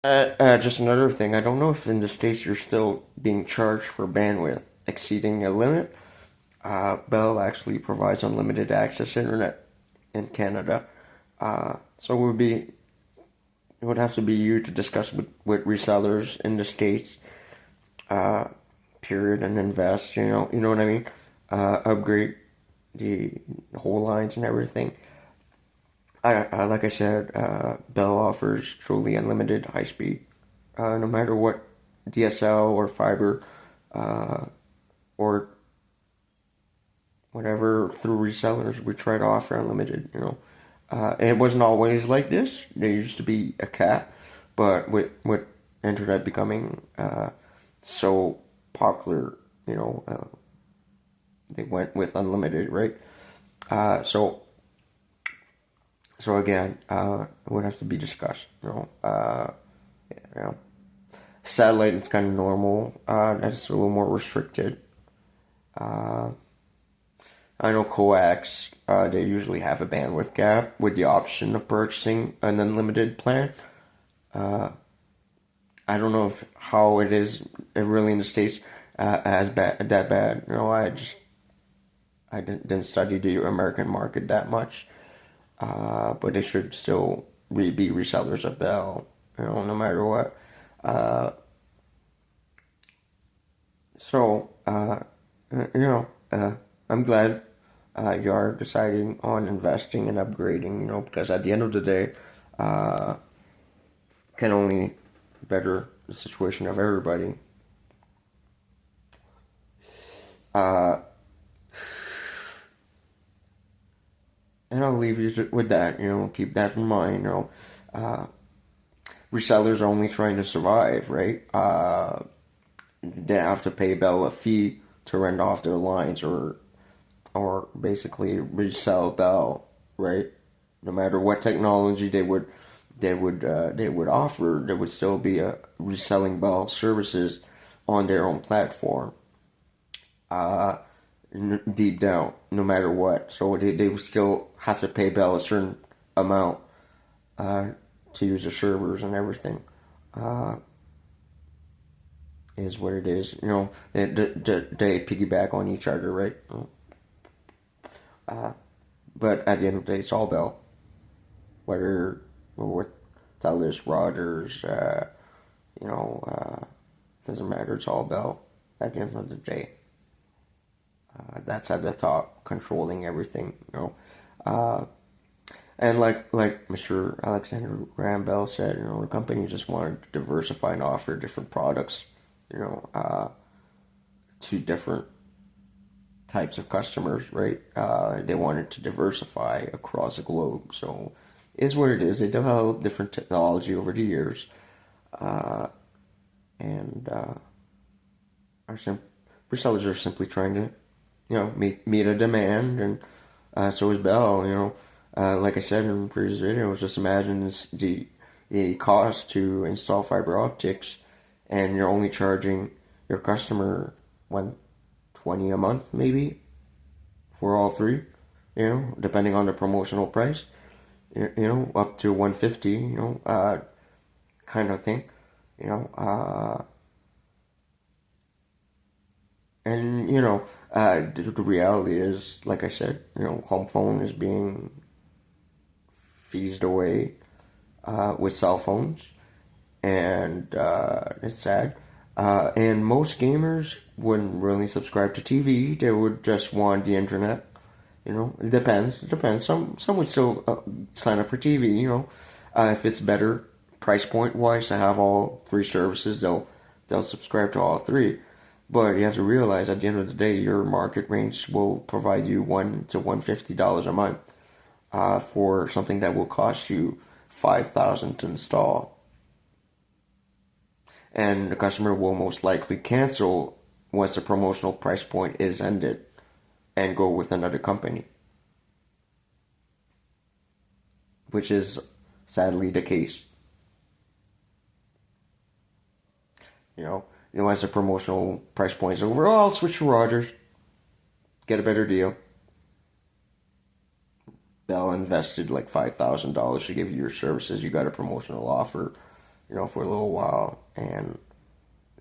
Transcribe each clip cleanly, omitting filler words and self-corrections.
Just another thing. I don't know if in the States you're still being charged for bandwidth exceeding a limit. Bell actually provides unlimited access internet in Canada. So it would have to be you to discuss with resellers in the States, uh, period, and invest. You know what I mean. Upgrade the whole lines and everything. Like I said, Bell offers truly unlimited high speed, no matter what DSL or fiber, uh, or whatever through resellers. We try to offer unlimited. And it wasn't always like this. There used to be a cap, but with internet becoming so popular, they went with unlimited, right? Uh, so so again, it would have to be discussed. You know, satellite is kind of normal. That's a little more restricted. Uh, I know coax, they usually have a bandwidth cap with the option of purchasing an unlimited plan. Uh, I don't know if how it is really in the States, as bad that bad. I didn't study the American market that much, but they should still be resellers of Bell, no matter what. Uh, so, you know, I'm glad you are deciding on investing and upgrading, because at the end of the day, uh, can only better the situation of everybody. Uh, and I'll leave you with that, keep that in mind, uh, resellers are only trying to survive, right? They have to pay Bell a fee to rent off their lines or basically resell Bell, right? No matter what technology they would offer, there would still be a reselling Bell services on their own platform. Uh, Deep down, no matter what, so they would still have to pay Bell a certain amount uh, to use the servers and everything. Uh, is what it is. They piggyback on each other, right? Uh, but at the end of the day, it's all Bell. Whether with Telus, Rogers, doesn't matter. It's all Bell at the end of the day. That's at the top, controlling everything. Uh, and like Mr. Alexander Graham Bell said, the company just wanted to diversify and offer different products, you know, uh, to different types of customers, right? They wanted to diversify across the globe. So, is what it is. They developed different technology over the years, uh, and our resellers are simply trying to, meet a demand, and so is Bell. Like I said in previous videos, just imagine the cost to install fiber optics, and you're only charging your customer 120 a month, maybe for all three. Depending on the promotional price. Up to 150. Kind of thing. You know, uh, and the reality is, like I said, home phone is being phased away with cell phones, and it's sad. And most gamers wouldn't really subscribe to TV. They would just want the internet. It depends. It depends. Some would still sign up for TV. If it's better price point wise to have all three services, they'll subscribe to all three. But you have to realize at the end of the day, your market range will provide you $1 to $150 a month for something that will cost you 5,000 to install, and the customer will most likely cancel once the promotional price point is ended and go with another company, which is sadly the case. Once the promotional price point is over, oh, I'll switch to Rogers, get a better deal. Bell invested like $5,000 to give you your services. You got a promotional offer. for a little while, and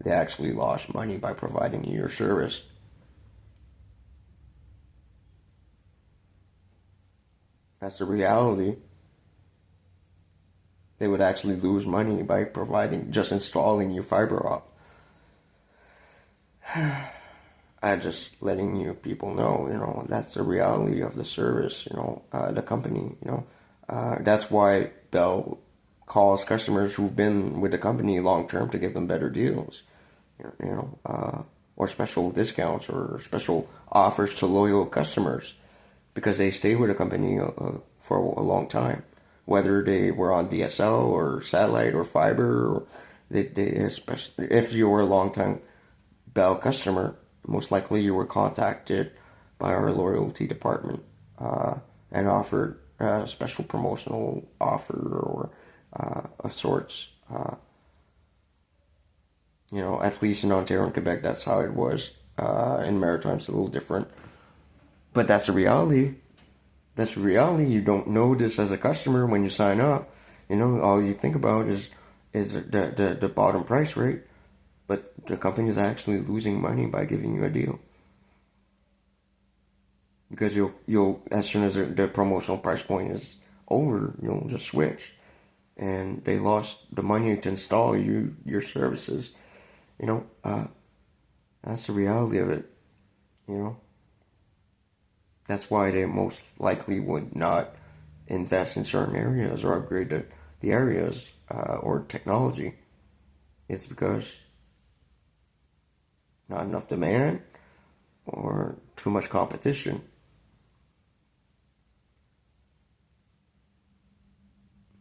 they actually lost money by providing you your service. That's the reality. They would actually lose money by providing, just installing you fiber up. I just letting you people know, that's the reality of the service, the company, that's why Bell calls customers who've been with the company long term to give them better deals, or special discounts or special offers to loyal customers because they stay with the company for a long time, whether they were on DSL or satellite or fiber, or they especially if you were a long time Bell customer, most likely you were contacted by our loyalty department and offered a special promotional offer or of sorts. At least in Ontario and Quebec, that's how it was. In Maritime, it's a little different. But that's the reality. That's the reality. You don't know this as a customer when you sign up. All you think about is the bottom price rate. But the company is actually losing money by giving you a deal. Because you'll as soon as the promotional price point is over, you'll just switch. And they lost the money to install your services. That's the reality of it. You know, that's why they most likely would not invest in certain areas or upgrade the areas or technology. It's because not enough demand or too much competition.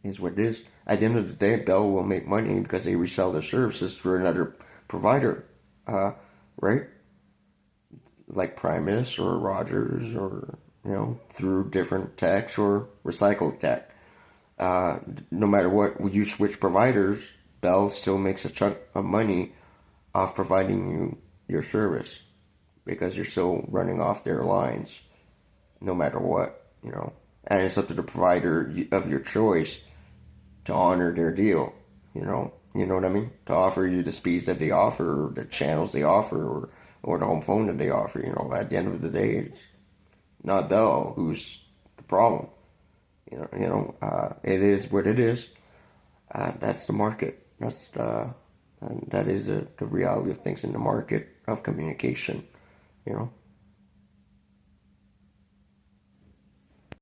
Is what it is. At the end of the day, Bell will make money because they resell their services through another provider, right? Like Primus or Rogers or, through different techs or recycled tech. No matter what, when you switch providers, Bell still makes a chunk of money off providing you your service because you're still running off their lines no matter what. And it's up to the provider of your choice to honor their deal, you know what I mean? To offer you the speeds that they offer, or the channels they offer, or the home phone that they offer. At the end of the day, it's not Bell who's the problem. It is what it is. That's the market. That is the reality of things in the market of communication.